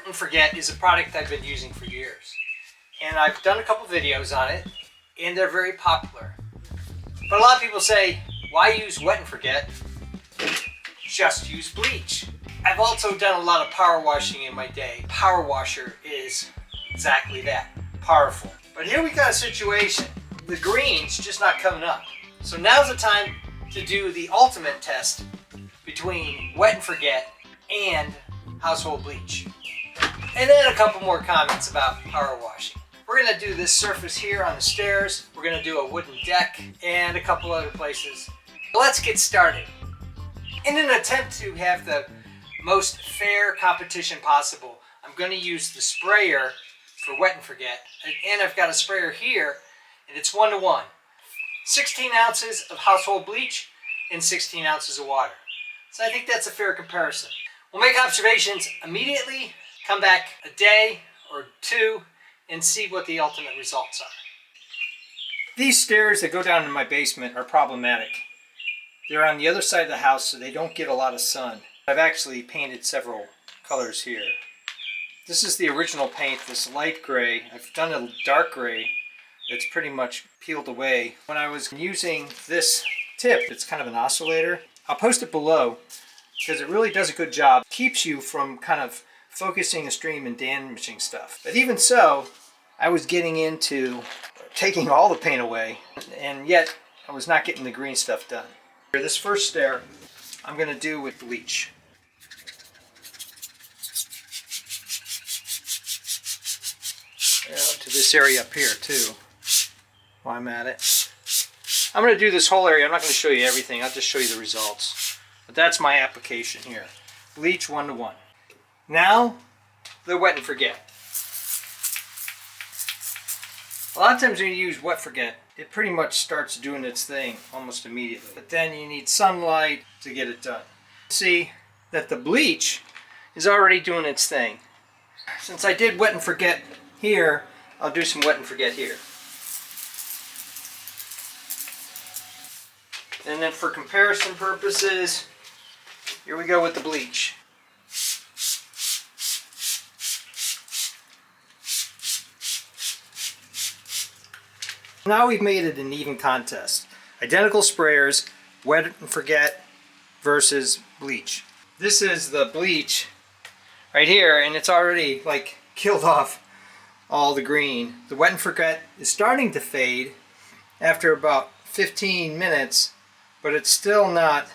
and Forget is a product I've been using for years. And I've done a couple videos on it, and they're very popular. But a lot of people say, why use Wet and Forget? Just use bleach. I've also done a lot of power washing in my day. Power washer is exactly that, powerful. But here we got a situation, the green's just not coming up. So now's the time to do the ultimate test between Wet and Forget and household bleach. And then a couple more comments about power washing. We're gonna do this surface here on the stairs. We're gonna do a wooden deck and a couple other places. Let's get started. In an attempt to have the most fair competition possible, I'm gonna use the sprayer for Wet and Forget. And I've got a sprayer here, and it's 1-to-1. 16 ounces of household bleach and 16 ounces of water. So I think that's a fair comparison. We'll make observations immediately, come back a day or two, and see what the ultimate results are. These stairs that go down to my basement are problematic. They're on the other side of the house, so they don't get a lot of sun. I've actually painted several colors here. This is the original paint, this light gray. I've done a dark gray that's pretty much peeled away. When I was using this tip, it's kind of an oscillator. I'll post it below because it really does a good job. Keeps you from kind of focusing the stream and damaging stuff. But even so, I was getting into taking all the paint away, and yet I was not getting the green stuff done. This first stair I'm going to do with bleach. To this area up here too, while I'm at it. I'm going to do this whole area. I'm not going to show you everything. I'll just show you the results. But that's my application here. Bleach 1-to-1. Now, the Wet and Forget. A lot of times when you use Wet Forget, it pretty much starts doing its thing almost immediately. But then you need sunlight to get it done. See that the bleach is already doing its thing. Since I did Wet and Forget here, I'll do some Wet and Forget here. And then for comparison purposes, here we go with the bleach. Now we've made it an even contest. Identical sprayers, Wet and Forget versus bleach. This is the bleach right here, and it's already like killed off all the green. The Wet and Forget is starting to fade after about 15 minutes, but it's still not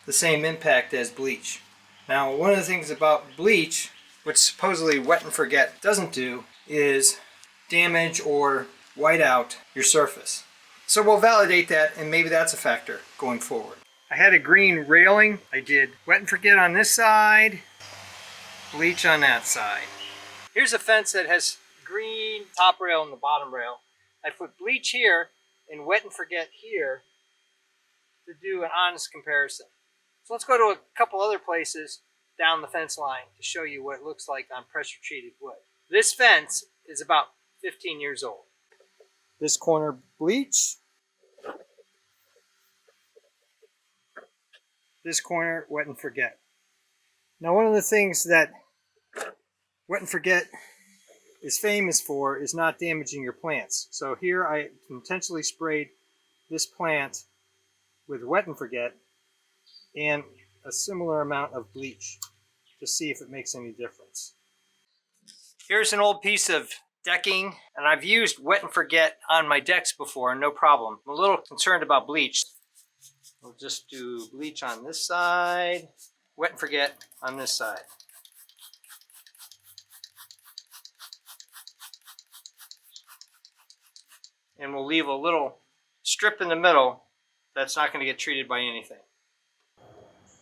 the same impact as bleach. Now, one of the things about bleach, which supposedly Wet and Forget doesn't do, is damage or white out your surface. So we'll validate that, and maybe that's a factor going forward. I had a green railing. I did Wet and Forget on this side, bleach on that side. Here's a fence that has green top rail and the bottom rail. I put bleach here and Wet and Forget here to do an honest comparison. So let's go to a couple other places down the fence line to show you what it looks like on pressure treated wood. This fence is about 15 years old. This corner bleach. This corner Wet and Forget. Now, one of the things that Wet and Forget is famous for is not damaging your plants. So here I intentionally sprayed this plant with Wet and Forget and a similar amount of bleach to see if it makes any difference. Here's an old piece of decking, and I've used Wet and Forget on my decks before, no problem. I'm a little concerned about bleach. We'll just do bleach on this side, Wet and Forget on this side. And we'll leave a little strip in the middle that's not going to get treated by anything.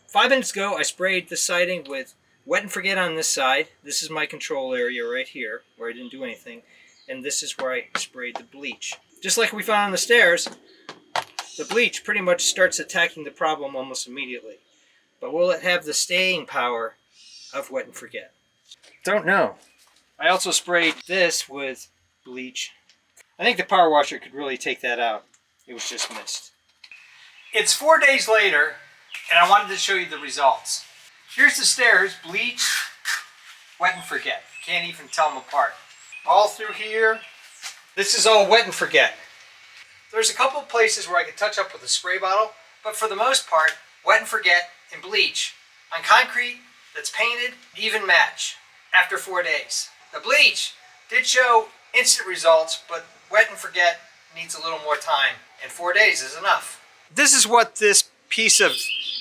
5 minutes ago, I sprayed the siding with Wet and Forget on this side. This is my control area right here, where I didn't do anything. And this is where I sprayed the bleach. Just like we found on the stairs, the bleach pretty much starts attacking the problem almost immediately. But will it have the staying power of Wet and Forget? Don't know. I also sprayed this with bleach. I think the power washer could really take that out. It was just mist. It's 4 days later, and I wanted to show you the results. Here's the stairs, bleach, Wet and Forget. Can't even tell them apart. All through here, this is all Wet and Forget. There's a couple of places where I could touch up with a spray bottle, but for the most part, Wet and Forget and Bleach on concrete that's painted, even match after 4 days. The Bleach did show instant results, but Wet and Forget needs a little more time, and 4 days is enough. This is what this piece of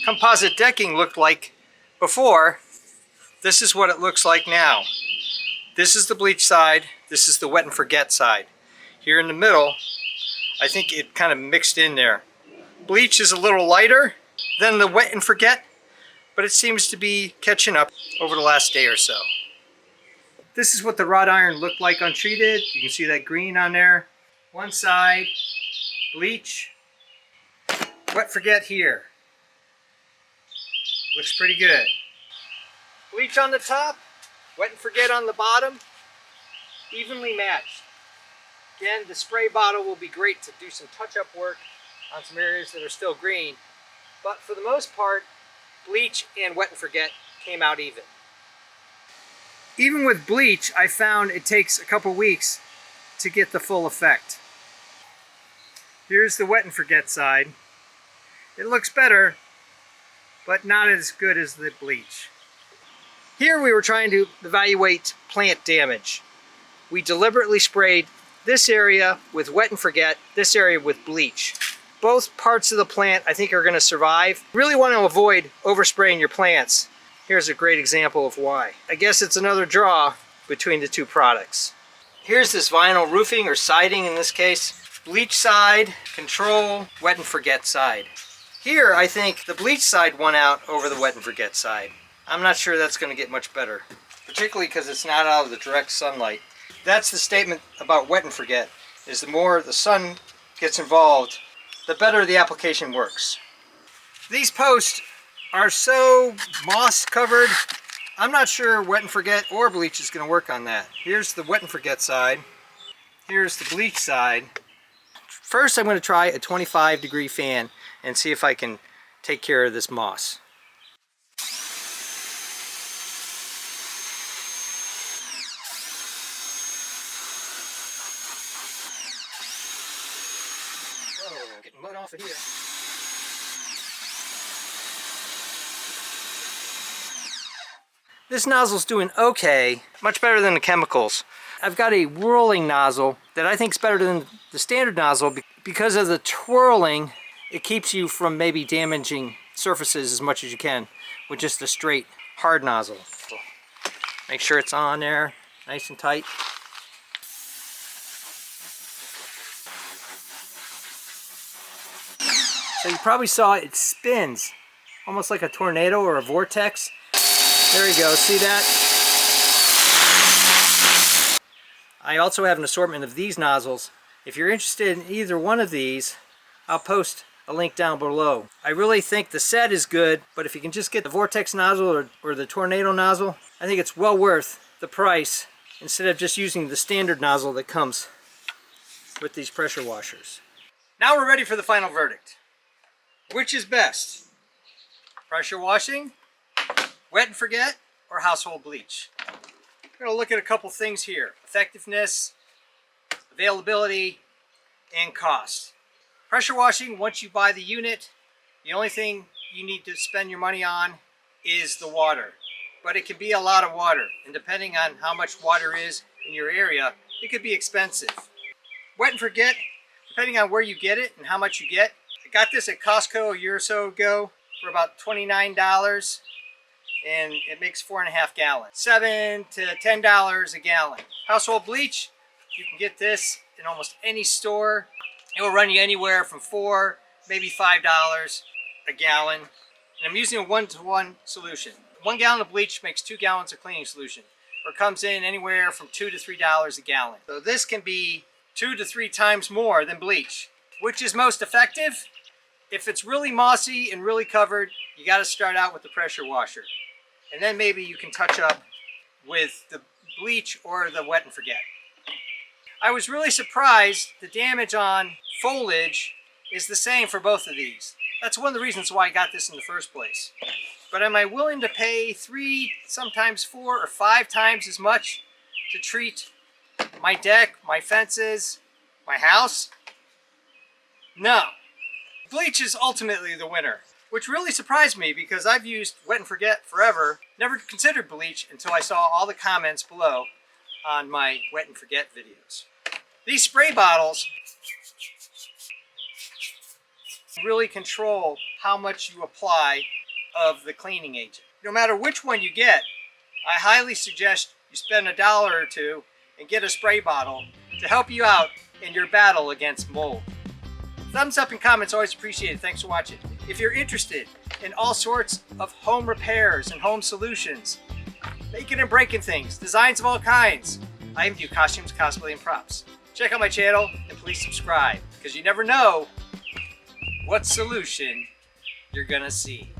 composite decking looked like before. This is what it looks like now. This is the Bleach side, this is the Wet and Forget side. Here in the middle, I think it kind of mixed in there. Bleach is a little lighter than the Wet and Forget, but it seems to be catching up over the last day or so. This is what the wrought iron looked like untreated. You can see that green on there. One side, Bleach, Wet Forget here. Looks pretty good. Bleach on the top, Wet and Forget on the bottom, evenly matched. Again, the spray bottle will be great to do some touch-up work on some areas that are still green, but for the most part, Bleach and Wet and Forget came out even. Even with Bleach, I found it takes a couple weeks to get the full effect. Here's the Wet and Forget side. It looks better, but not as good as the Bleach. Here we were trying to evaluate plant damage. We deliberately sprayed this area with Wet and Forget, this area with Bleach. Both parts of the plant I think are going to survive. Really want to avoid overspraying your plants. Here's a great example of why. I guess it's another draw between the two products. Here's this vinyl roofing or siding in this case. Bleach side, control, Wet and Forget side. Here I think the Bleach side won out over the Wet and Forget side. I'm not sure that's going to get much better, particularly because it's not out of the direct sunlight. That's the statement about Wet and Forget, is the more the sun gets involved, the better the application works. These posts are so moss covered, I'm not sure Wet and Forget or Bleach is going to work on that. Here's the Wet and Forget side. Here's the Bleach side. First I'm going to try a 25-degree fan and see if I can take care of this moss. Getting mud off of here. This nozzle's doing okay, much better than the chemicals. I've got a whirling nozzle that I think is better than the standard nozzle because of the twirling. It keeps you from maybe damaging surfaces as much as you can with just a straight hard nozzle. So make sure it's on there, nice and tight. So you probably saw it spins, almost like a tornado or a vortex. There you go, see that? I also have an assortment of these nozzles. If you're interested in either one of these, I'll post a link down below. I really think the set is good, but if you can just get the vortex nozzle or the tornado nozzle, I think it's well worth the price instead of just using the standard nozzle that comes with these pressure washers. Now we're ready for the final verdict. Which is best? Pressure washing, Wet and Forget, or household bleach? We're going to look at a couple things here. Effectiveness, availability, and cost. Pressure washing, once you buy the unit, the only thing you need to spend your money on is the water. But it can be a lot of water, and depending on how much water is in your area, it could be expensive. Wet and Forget, depending on where you get it and how much you get. I got this at Costco a year or so ago for about $29, and it makes 4.5 gallons. $7 to $10 a gallon. Household bleach, you can get this in almost any store. It will run you anywhere from $4, maybe $5 a gallon. And I'm using a 1-to-1 solution. 1 gallon of bleach makes 2 gallons of cleaning solution, or comes in anywhere from $2 to $3 a gallon. So this can be 2 to 3 times more than bleach. Which is most effective? If it's really mossy and really covered, you got to start out with the pressure washer. And then maybe you can touch up with the bleach or the Wet and Forget. I was really surprised the damage on foliage is the same for both of these. That's one of the reasons why I got this in the first place. But am I willing to pay 3, sometimes 4 or 5 times as much to treat my deck, my fences, my house? No. Bleach is ultimately the winner, which really surprised me because I've used Wet and Forget forever, never considered Bleach until I saw all the comments below on my Wet and Forget videos. These spray bottles really control how much you apply of the cleaning agent. No matter which one you get, I highly suggest you spend $1 or $2 and get a spray bottle to help you out in your battle against mold. Thumbs up and comments always appreciated. Thanks for watching. If you're interested in all sorts of home repairs and home solutions, making and breaking things, designs of all kinds, I even do costumes, cosplay, and props. Check out my channel and please subscribe because you never know what solution you're gonna see.